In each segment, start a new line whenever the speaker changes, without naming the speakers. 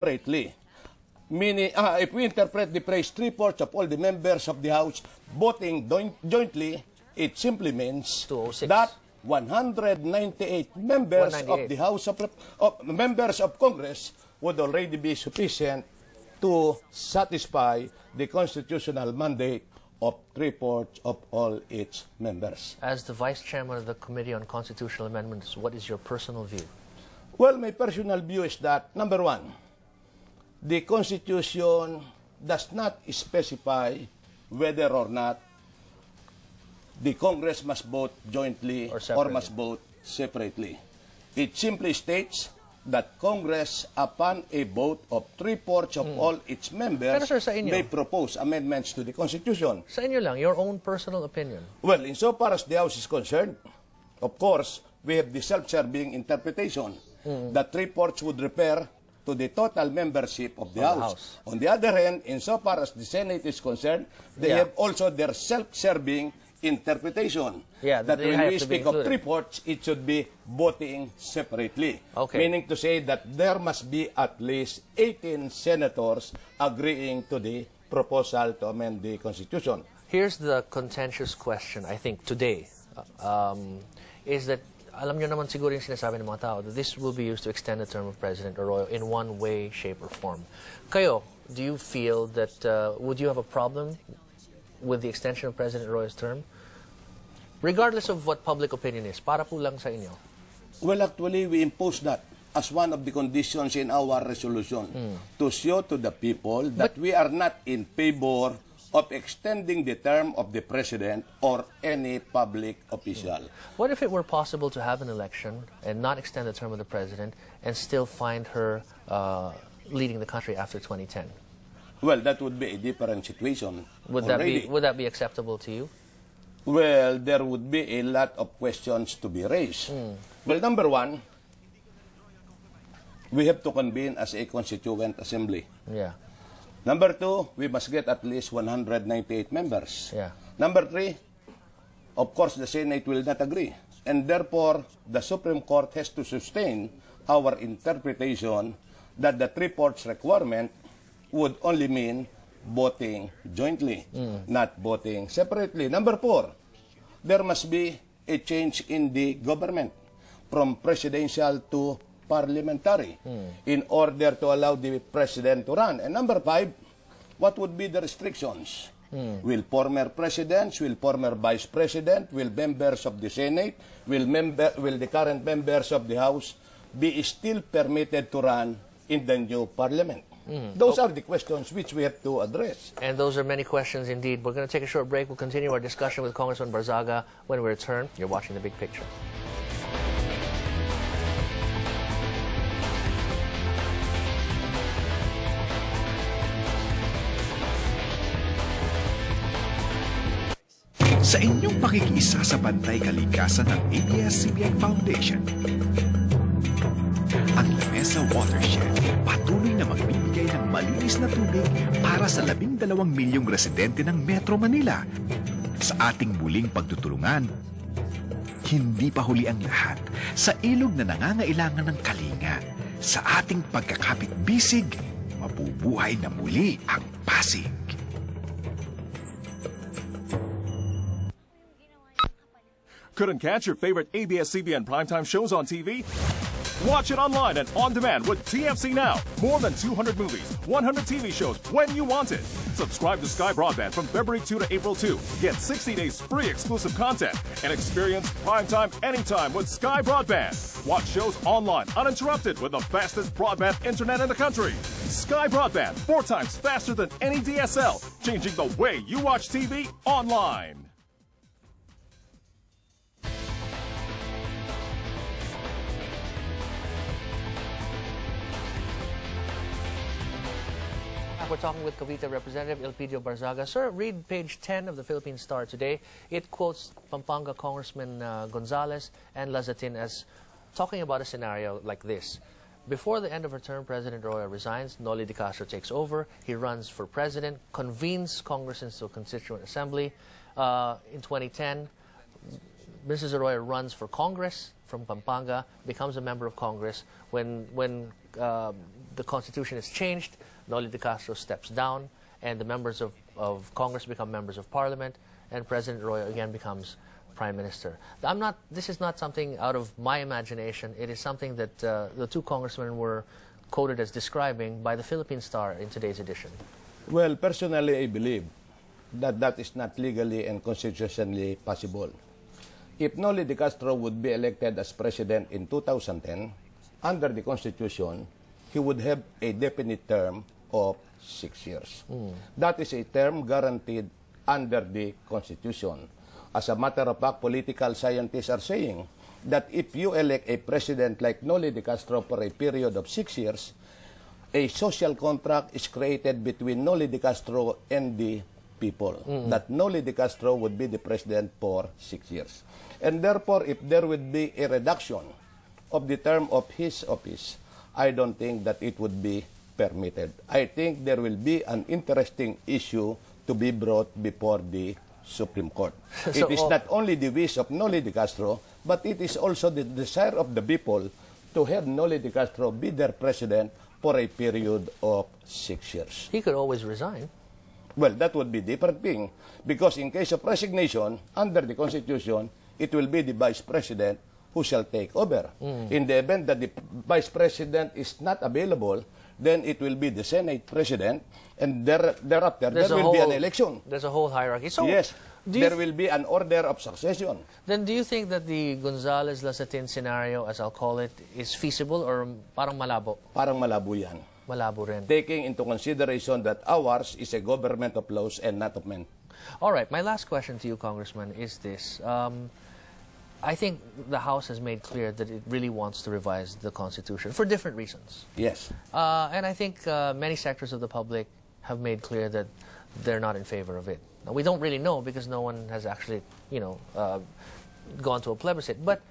separately. Meaning, if we interpret the phrase 3/4 of all the members of the House voting jointly, it simply means
206.
that 198 members of the House of members of Congress would already be sufficient to satisfy the constitutional mandate of 3/4 of all its members.
As the Vice Chairman of the Committee on Constitutional Amendments, what is your personal view?
Well, my personal view is that, number one, the Constitution does not specify whether or not the Congress must vote jointly or must vote separately. It simply states that Congress, upon a vote of 3/4 of all its members,
Pero sir, sa inyo,
may propose amendments to the Constitution.
Sa inyo lang, your own personal opinion.
Well, insofar as the House is concerned, of course, we have the self-serving interpretation that 3/4 would refer to the total membership of the House. On the other hand, insofar as the Senate is concerned, they have also their self-serving interpretation. That when we speak of 3/4, it should be voting separately. Meaning to say that there must be at least 18 senators agreeing to the proposal to amend the Constitution.
Here's the contentious question, I think, today, is that alam nyo naman siguro yung sinasabi ng mga tao that this will be used to extend the term of President Arroyo in one way, shape, or form. Kayo, do you feel that, would you have a problem with the extension of President Arroyo's term? Regardless of what public opinion is, para po lang sa inyo.
Well, actually, we impose that as one of the conditions in our resolution to show to the people that we are not in favor of extending the term of the President or any public official.
What if it were possible to have an election and not extend the term of the President and still find her leading the country after 2010?
Well, that would be a different situation.
Would that be acceptable to you?
Well, there would be a lot of questions to be raised. Well, number one, we have to convene as a constituent assembly.
Yeah.
Number two, we must get at least 198 members.
Yeah.
Number three, of course, the Senate will not agree. And therefore, the Supreme Court has to sustain our interpretation that the 3/4 requirement would only mean voting jointly, not voting separately. Number four, there must be a change in the government from presidential to parliamentary in order to allow the president to run. And number five, what would be the restrictions? Will former presidents, will former vice president, will members of the Senate, will the current members of the House be still permitted to run in the new parliament? Those are the questions which we have to address.
And those are many questions indeed. We're going to take a short break. We'll continue our discussion with Congressman Barzaga when we return. You're watching The Big Picture.
Sa inyong pakikiisa sa Bantay Kalikasan ng ABS-CBN Foundation, ang Lamesa Watershed patuloy na magbibigay ng malinis na tubig para sa 12 milyong residente ng Metro Manila. Sa ating muling pagtutulungan, hindi pa huli ang lahat sa ilog na nangangailangan ng kalinga. Sa ating pagkakapit-bisig, mabubuhay na muli ang Pasig.
Couldn't catch your favorite ABS-CBN primetime shows on TV? Watch it online and on demand with TFC Now. More than 200 movies, 100 TV shows when you want it. Subscribe to Sky Broadband from February 2 to April 2. Get 60 days free exclusive content and experience primetime anytime with Sky Broadband. Watch shows online uninterrupted with the fastest broadband internet in the country. Sky Broadband, 4 times faster than any DSL, changing the way you watch TV online.
We're talking with Cavite Representative Elpidio Barzaga. Sir, read page 10 of the Philippine Star today. It quotes Pampanga Congressman Gonzales and Lazatin as talking about a scenario like this. Before the end of her term, President Arroyo resigns, Noli de Castro takes over, he runs for president, convenes Congress into a constituent assembly. In 2010, Mrs. Arroyo runs for Congress from Pampanga, becomes a member of Congress. When the Constitution is changed, Noli de Castro steps down, and the members of Congress become members of Parliament, and President Arroyo again becomes Prime Minister. This is not something out of my imagination. It is something that the two congressmen were quoted as describing by the Philippine Star in today's edition.
Well, personally, I believe that that is not legally and constitutionally possible. If Noli de Castro would be elected as president in 2010, under the Constitution, he would have a definite term of 6 years. That is a term guaranteed under the Constitution. As a matter of fact, political scientists are saying that if you elect a president like Noli de Castro for a period of 6 years, a social contract is created between Noli de Castro and the people, that Noli de Castro would be the president for 6 years. And therefore, if there would be a reduction of the term of his office, I don't think that it would be permitted. I think there will be an interesting issue to be brought before the Supreme Court. It is not only the wish of Noli de Castro, but it is also the desire of the people to have Noli de Castro be their president for a period of 6 years.
He could always resign.
Well, that would be a different thing, because in case of resignation, under the Constitution, it will be the Vice President who shall take over. In the event that the Vice President is not available, then it will be the Senate President, and thereafter there will be an election.
There's a whole hierarchy. So,
yes, there will be an order of succession.
Then do you think that the Gonzales-Lasatin scenario, as I'll call it, is feasible or parang malabo?
Parang malabo yan.
Malabo rin.
Taking into consideration that ours is a government of laws and not of men.
All right, my last question to you, Congressman, is this. I think the House has made clear that it really wants to revise the Constitution for different reasons.
Yes.
And I think many sectors of the public have made clear that they're not in favor of it. Now, we don't really know because no one has actually, gone to a plebiscite. But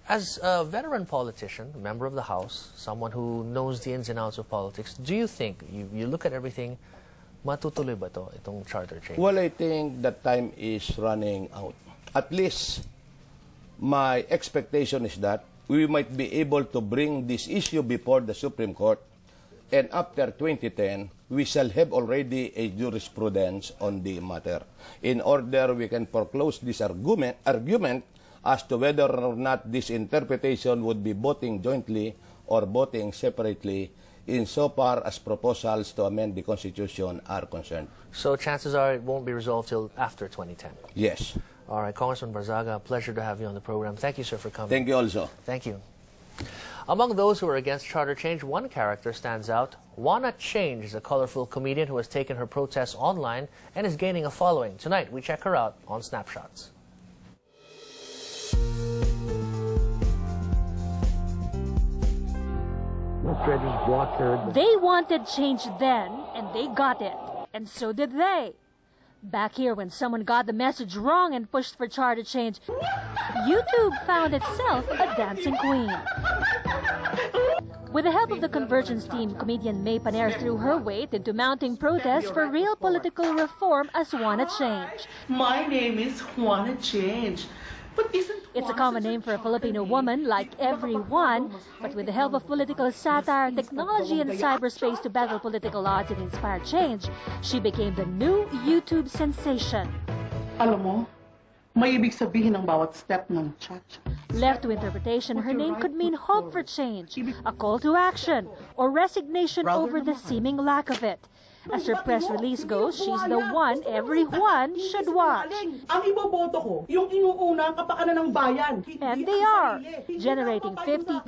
as a veteran politician, a member of the House, someone who knows the ins and outs of politics, do you think, you look at everything, matutuloy ba to, itong charter change?
Well, I think that time is running out. At least, my expectation is that we might be able to bring this issue before the Supreme Court, and after 2010, we shall have already a jurisprudence on the matter. In order we can foreclose this argument as to whether or not this interpretation would be voting jointly or voting separately insofar as proposals to amend the Constitution are concerned.
So chances are it won't be resolved till after 2010?
Yes.
All right, Congressman Barzaga, pleasure to have you on the program. Thank you, sir, for coming.
Thank you also.
Thank you. Among those who are against charter change, one character stands out. Wanna Change is a colorful comedian who has taken her protests online and is gaining a following. Tonight, we check her out on Snapshots.
They wanted change then, and they got it. And so did they. Back here, when someone got the message wrong and pushed for charter change, YouTube found itself a dancing queen. With the help of the Convergence team, comedian May Paner threw her weight into mounting protests for real political reform as Wanna Change.
My name is Wanna Change. But
it's a common name for a Filipino woman, like everyone, but with the help of political satire, technology, and cyberspace to battle political odds and inspire change, she became the new YouTube sensation.
Alam mo, may ibig sabihin ng bawat step ng cha-cha.
Left to interpretation, her name could mean hope for change, a call to action, or resignation over the seeming lack of it. As her press release goes, she's the one everyone should watch.
Ang iboboto ko, yung inuuna kapakanan ng bayan.
And they are, generating 50,000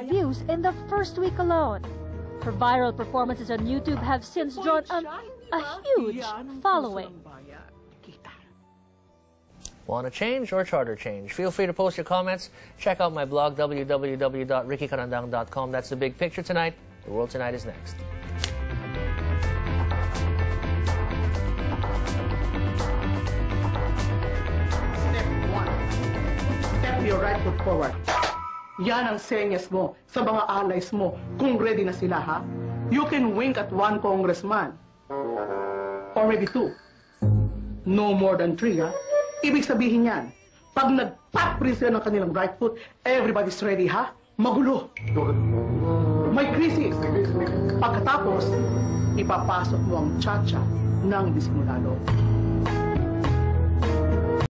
views in the first week alone. Her viral performances on YouTube have since drawn a huge following.
Want to change or charter change? Feel free to post your comments. Check out my blog, www.rickycarandang.com. That's the big picture tonight. The World Tonight is next.
Step your right foot forward. Yan ang senyas mo sa mga allies mo kung ready na sila, ha? You can wink at one congressman. Or maybe two. No more than three, ha? Ibig sabihin yan, Pag nag-pat sila ng kanilang right foot, everybody's ready, ha? Magulo. May crisis. Pagkatapos, ipapasok mo ang cha-cha ng disimulalo.